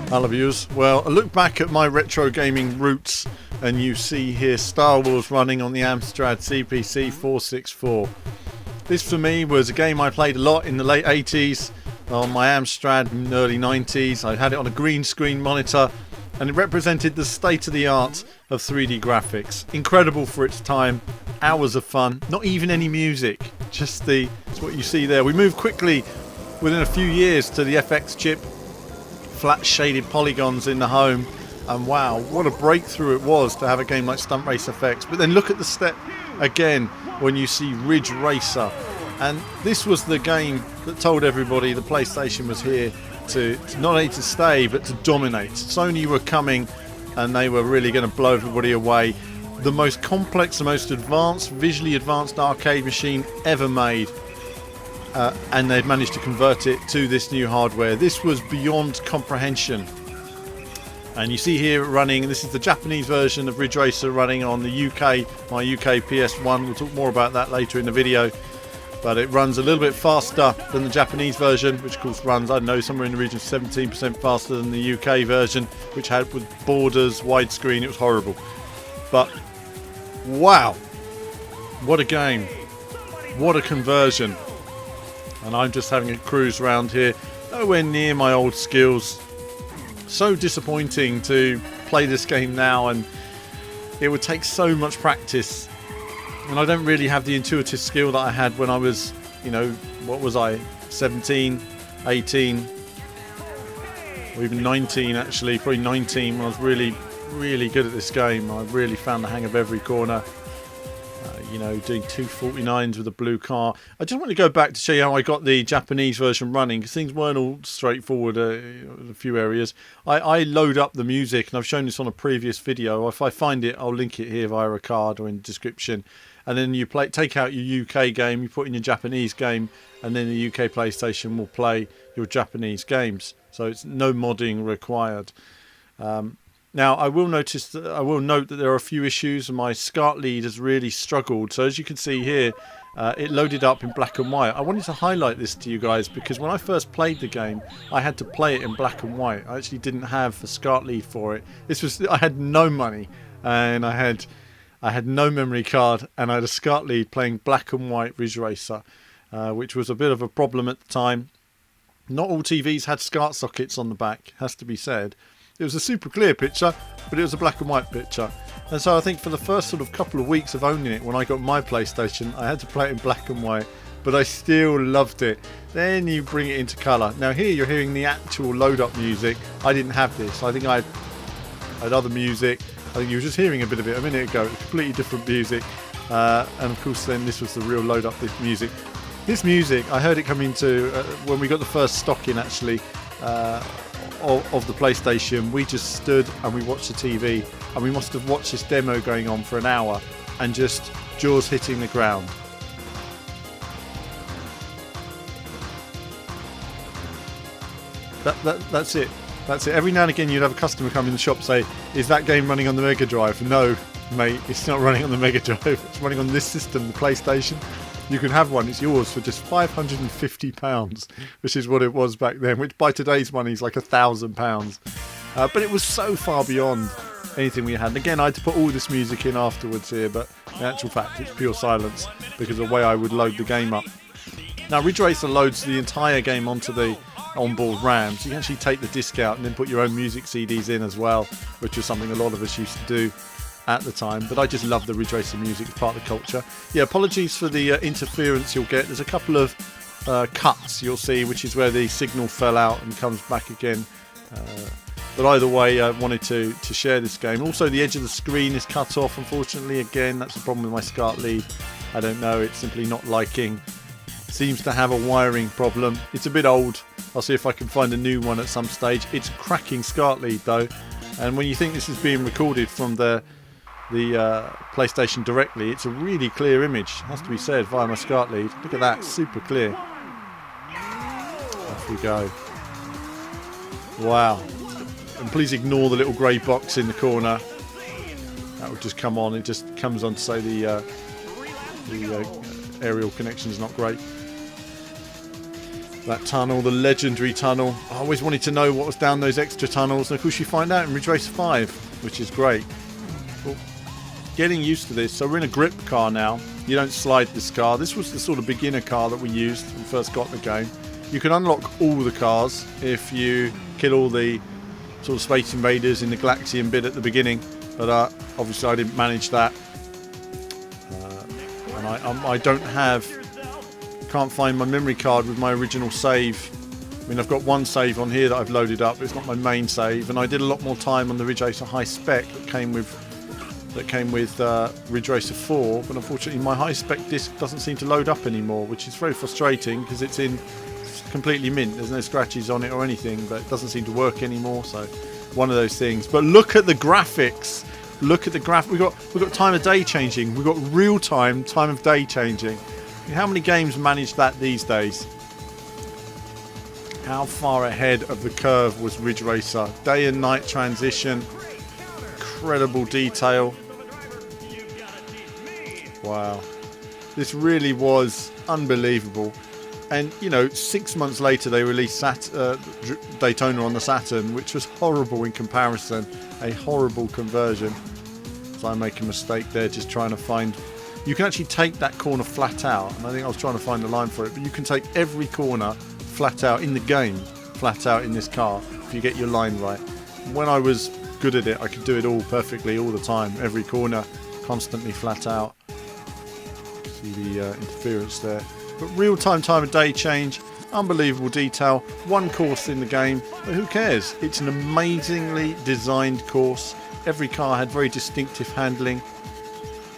Hello viewers. Well, a look back at my retro gaming roots, and you see here Star Wars running on the Amstrad CPC 464. This for me was a game I played a lot in the late 80s on my Amstrad in the early 90s. I had it on a green screen monitor and it represented the state of the art of 3D graphics. Incredible for its time, hours of fun, not even any music, just it's what you see there. We moved quickly within a few years to the FX chip, flat shaded polygons in the home, and wow, what a breakthrough it was to have a game like Stunt Race FX. But then look at the step again when you see Ridge Racer, and this was the game that told everybody the PlayStation was here to not only to stay but to dominate. Sony were coming and they were really going to blow everybody away. The most complex, the most advanced, visually advanced arcade machine ever made. And they'd managed to convert it to this new hardware. This was beyond comprehension. And you see here running, this is the Japanese version of Ridge Racer running on the my UK PS1. We'll talk more about that later in the video. But it runs a little bit faster than the Japanese version, which of course runs, I don't know, somewhere in the region of 17% faster than the UK version, which had with borders, widescreen. It was horrible. But wow, what a game. What a conversion. And I'm just having a cruise around here, nowhere near my old skills. So disappointing to play this game now, and it would take so much practice, and I don't really have the intuitive skill that I had when I was, what was I, 17, 18, or even 19 actually, probably 19 when I was really, really good at this game. I really found the hang of every corner. Doing 249s with a blue car. I just want to go back to show you how I got the Japanese version running, because things weren't all straightforward in a few areas. I load up the music, and I've shown this on a previous video. If I find it, I'll link it here via a card or in the description. And then you take out your UK game, you put in your Japanese game, and then the UK PlayStation will play your Japanese games. So it's no modding required. Now, I will note that there are a few issues, and my SCART lead has really struggled. So as you can see here, it loaded up in black and white. I wanted to highlight this to you guys because when I first played the game, I had to play it in black and white. I actually didn't have a SCART lead for it. I had no money, and I had no memory card, and I had a SCART lead playing black and white Ridge Racer, which was a bit of a problem at the time. Not all TVs had SCART sockets on the back, has to be said. It was a super clear picture, but it was a black and white picture. And so I think for the first sort of couple of weeks of owning it, when I got my PlayStation, I had to play it in black and white, but I still loved it. Then you bring it into colour. Now here you're hearing the actual load-up music. I didn't have this. I think I had other music. I think you were just hearing a bit of it a minute ago. It was completely different music. And of course then this was the real load-up music. This music, I heard it come into, when we got the first stock in actually, of the PlayStation. We just stood and we watched the TV, and we must have watched this demo going on for an hour and just jaws hitting the ground. That's it. Every now and again you'd have a customer come in the shop and say, is that game running on the Mega Drive? No mate, it's not running on the Mega Drive, it's running on this system, the PlayStation. You can have one, it's yours for just £550, which is what it was back then, which by today's money is like £1,000. But it was so far beyond anything we had. And again, I had to put all this music in afterwards here, but in actual fact, it's pure silence because of the way I would load the game up. Now, Ridge Racer loads the entire game onto the onboard RAM, so you can actually take the disc out and then put your own music CDs in as well, which was something a lot of us used to do at the time. But I just love the Ridge Racer music, it's part of the culture. Yeah, apologies for the interference you'll get. There's a couple of cuts you'll see, which is where the signal fell out and comes back again. But either way, I wanted to share this game. Also, the edge of the screen is cut off, unfortunately. Again, that's the problem with my SCART lead. I don't know, it's simply not liking. Seems to have a wiring problem. It's a bit old. I'll see if I can find a new one at some stage. It's a cracking SCART lead though, and when you think this is being recorded from the PlayStation directly, it's a really clear image, has to be said, via my SCART lead. Look at that, super clear. Off we go. Wow. And please ignore the little grey box in the corner. That will just come on. It just comes on to say the aerial connection is not great. That tunnel, the legendary tunnel. I always wanted to know what was down those extra tunnels, and of course you find out in Ridge Racer 5, which is great. Well, getting used to this. So we're in a grip car now. You don't slide this car. This was the sort of beginner car that we used when we first got the game. You can unlock all the cars if you kill all the sort of Space Invaders in the Galaxian bit at the beginning, but obviously I didn't manage that. And I can't find my memory card with my original save. I mean, I've got one save on here that I've loaded up, but it's not my main save. And I did a lot more time on the Ridge Racer High Spec that came with Ridge Racer 4. But unfortunately, my high spec disc doesn't seem to load up anymore, which is very frustrating because it's completely mint. There's no scratches on it or anything, but it doesn't seem to work anymore. So one of those things. But look at the graphics. Look at the graph. We've got time of day changing. We've got real time of day changing. How many games manage that these days? How far ahead of the curve was Ridge Racer? Day and night transition. Incredible detail. Wow. This really was unbelievable. And, you know, 6 months later they released Daytona on the Saturn, which was horrible in comparison. A horrible conversion. So I make a mistake there just trying to find... You can actually take that corner flat out, and I think I was trying to find the line for it, but you can take every corner flat out in the game, flat out in this car, if you get your line right. When I was good at it, I could do it all perfectly all the time, every corner, constantly flat out. See the interference there. But real-time time of day change, unbelievable detail, one course in the game, but who cares? It's an amazingly designed course. Every car had very distinctive handling.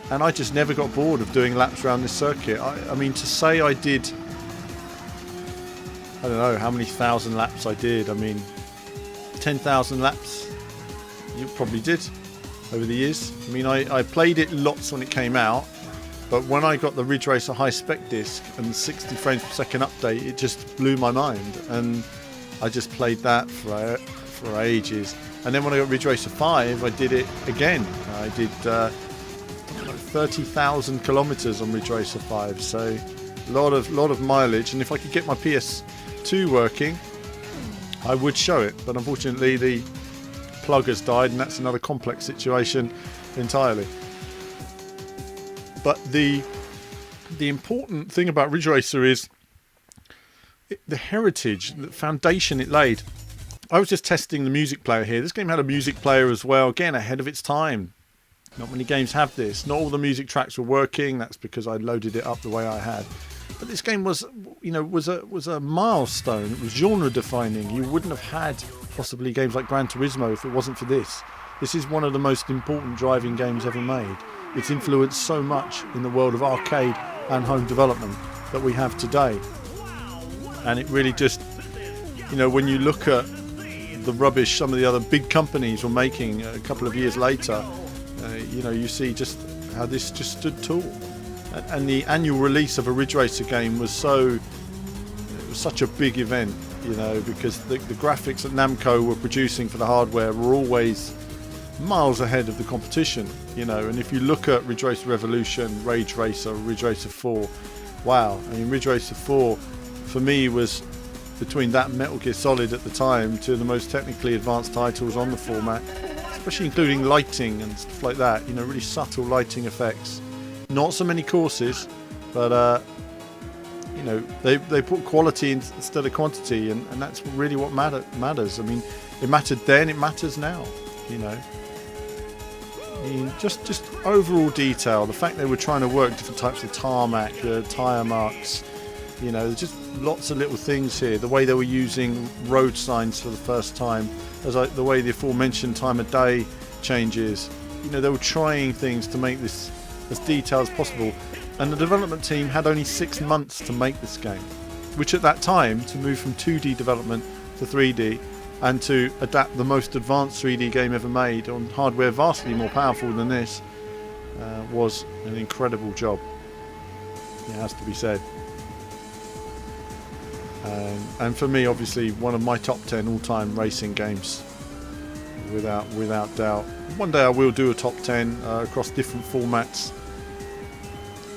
And I just never got bored of doing laps around this circuit. I mean, to say I did, I don't know how many thousand laps I did. I mean, 10,000 laps, you probably did over the years. I mean, I played it lots when it came out, but when I got the Ridge Racer High Spec disc and the 60 frames per second update, it just blew my mind. And I just played that for ages. And then when I got Ridge Racer 5, I did it again. I did... 30,000 kilometers on Ridge Racer 5, so a lot of mileage. And if I could get my PS2 working, I would show it, but unfortunately the plug has died, and that's another complex situation entirely. But the important thing about Ridge Racer is the heritage, the foundation it laid. I was just testing the music player here. This game had a music player as well, again ahead of its time. Not many games have this. Not all the music tracks were working. That's because I loaded it up the way I had. But this game was, you know, was a milestone. It was genre defining. You wouldn't have had possibly games like Gran Turismo if it wasn't for this. This is one of the most important driving games ever made. It's influenced so much in the world of arcade and home development that we have today. And it really just, you know, when you look at the rubbish some of the other big companies were making a couple of years later, you know, you see just how this just stood tall. And the annual release of a Ridge Racer game was such a big event, you know, because the graphics that Namco were producing for the hardware were always miles ahead of the competition, you know. And if you look at Ridge Racer Revolution, Rage Racer, Ridge Racer 4, wow. I mean, Ridge Racer 4 for me was, between that and Metal Gear Solid at the time, two of the most technically advanced titles on the format, especially including lighting and stuff like that, you know, really subtle lighting effects. Not so many courses, but you know, they put quality instead of quantity, and that's really what matters. I mean, it mattered then, it matters now, you know. I mean, just overall detail, the fact they were trying to work different types of tarmac, tyre marks, you know, just lots of little things here. The way they were using road signs for the first time, the way the aforementioned time of day changes. You know, they were trying things to make this as detailed as possible. And the development team had only 6 months to make this game, which at that time, to move from 2D development to 3D and to adapt the most advanced 3D game ever made on hardware vastly more powerful than this, was an incredible job. It has to be said. And for me, obviously, one of my top 10 all-time racing games, without doubt. One day I will do a top 10 across different formats.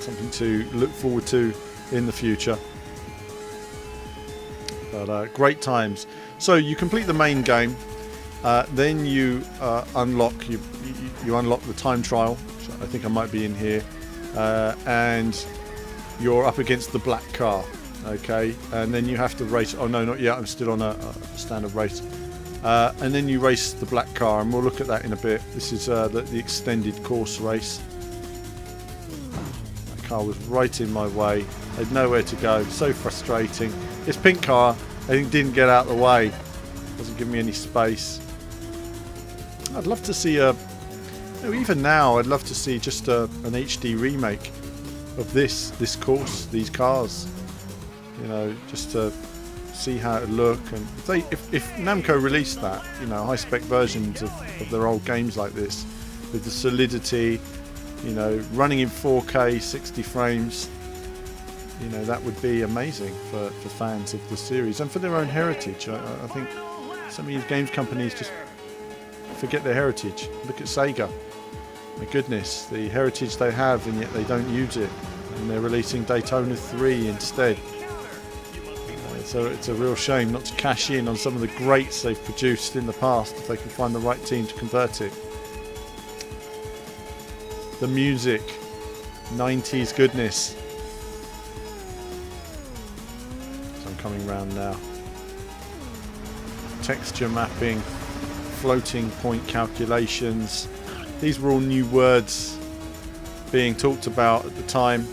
Something to look forward to in the future. But great times. So you complete the main game, then you unlock you unlock the time trial. So I think I might be in here, and you're up against the black car. Okay, and then you have to race. Oh no, not yet. I'm still on a standard race. And then you race the black car, and we'll look at that in a bit. This is the extended course race. That car was right in my way. I had nowhere to go. So frustrating. This pink car, I think, didn't get out of the way. Doesn't give me any space. I'd love to see even now, I'd love to see just an HD remake of this course, these cars. You know, just to see how it would look, and if Namco released that, you know, high spec versions of their old games like this, with the solidity, you know, running in 4K 60 frames, you know, that would be amazing for fans of the series and for their own heritage. I think some of these games companies just forget their heritage. Look at Sega. My goodness, the heritage they have, and yet they don't use it, and they're releasing Daytona 3 instead. So it's a real shame not to cash in on some of the greats they've produced in the past if they can find the right team to convert it. The music, 90s goodness. So I'm coming round now. Texture mapping, floating point calculations. These were all new words being talked about at the time.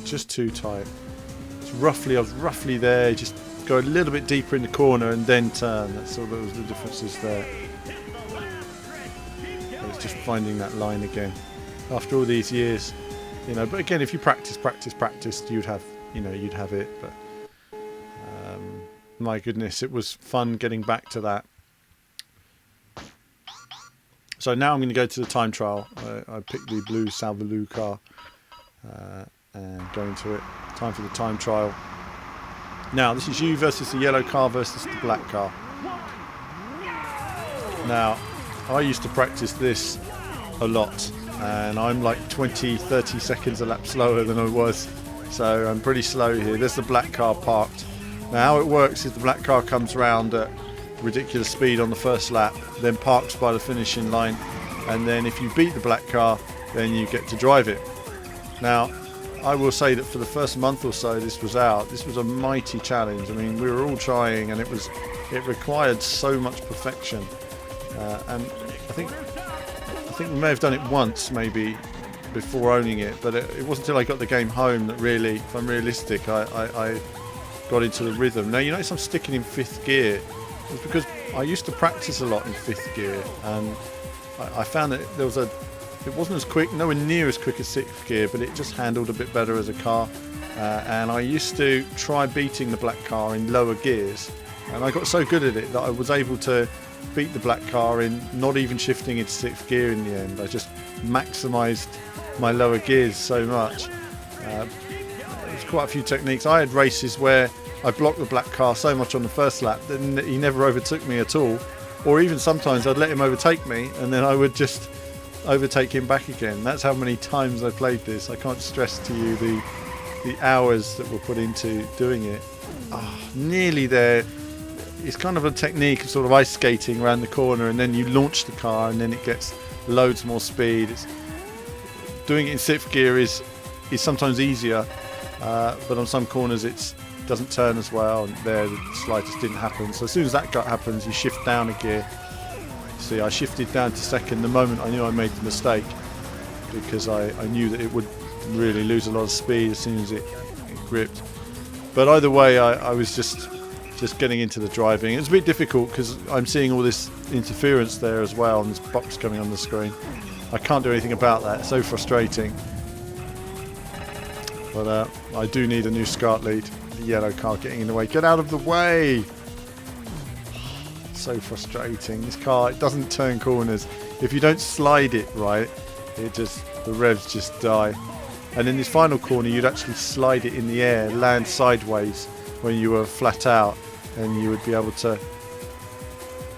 Just too tight. I was roughly there. Just go a little bit deeper in the corner and then turn. That's all. Those the differences there. It's just finding that line again after all these years, you know. But again, if you practice, you'd have it. But my goodness, it was fun getting back to that. So now I'm going to go to the time trial. I picked the blue Salvaloo car. And go into it. Time for the time trial. Now this is you versus the yellow car versus the black car. Now I used to practice this a lot, and I'm like 20-30 seconds a lap slower than I was, so I'm pretty slow here. There's the black car parked. Now how it works is the black car comes round at ridiculous speed on the first lap, then parks by the finishing line, and then if you beat the black car, then you get to drive it. Now I will say that for the first month or so this was out, this was a mighty challenge. I mean, we were all trying, and it required so much perfection. And I think we may have done it once, maybe, before owning it, but it wasn't until I got the game home that really, if I'm realistic, I got into the rhythm. Now, you notice I'm sticking in 5th gear. It's because I used to practice a lot in 5th gear, and I found that it wasn't as quick, nowhere near as quick as 6th gear, but it just handled a bit better as a car. And I used to try beating the black car in lower gears, and I got so good at it that I was able to beat the black car in not even shifting into 6th gear in the end. I just maximised my lower gears so much. There's quite a few techniques. I had races where I blocked the black car so much on the first lap that he never overtook me at all, or even sometimes I'd let him overtake me and then I would just overtake him back again. That's how many times I played this. I can't stress to you the hours that were put into doing it. Nearly there. It's kind of a technique of sort of ice skating around the corner, and then you launch the car and then it gets loads more speed. Doing it in 6th gear is sometimes easier, but on some corners it doesn't turn as well, and there the slide just didn't happen. So as soon as that happens, you shift down a gear. See, I shifted down to 2nd the moment I knew I made the mistake, because I knew that it would really lose a lot of speed as soon as it gripped. But either way, I was just getting into the driving. It's a bit difficult because I'm seeing all this interference there as well, and this box coming on the screen. I can't do anything about that. It's so frustrating. But I do need a new SCART lead. The yellow car getting in the way. Get out of the way! So frustrating. This car, it doesn't turn corners. If you don't slide it right, the revs just die. And in this final corner, you'd actually slide it in the air, land sideways, when you were flat out, and you would be able to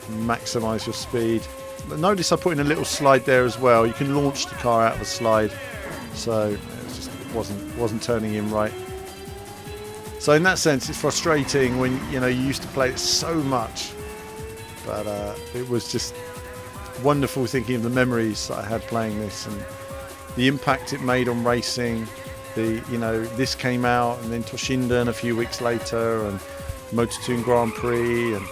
maximise your speed. Notice I put in a little slide there as well. You can launch the car out of a slide, so it wasn't turning in right. So in that sense, it's frustrating when you used to play it so much, but it was just wonderful thinking of the memories that I had playing this and the impact it made on racing. This came out, and then Toshinden a few weeks later, and Motortoon Grand Prix, and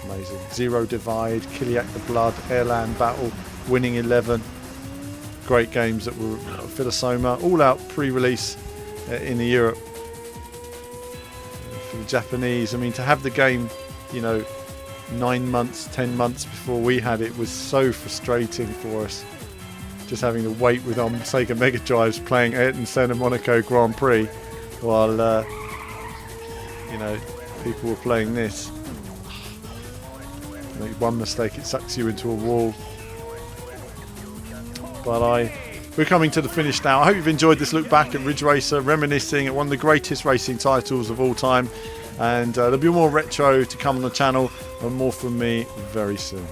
amazing. Zero Divide, Kiliak the Blood, Airland Battle, Winning 11. Great games that were Philosoma, all out pre-release in the Europe. For the Japanese, I mean, to have the game, 9 months, 10 months before we had it was so frustrating for us. Just having to wait with our Sega Mega Drives playing Ayrton Senna Monaco Grand Prix while, people were playing this. Make one mistake, it sucks you into a wall. But we're coming to the finish now. I hope you've enjoyed this look back at Ridge Racer, reminiscing at one of the greatest racing titles of all time. And there'll be more retro to come on the channel, and more from me very soon.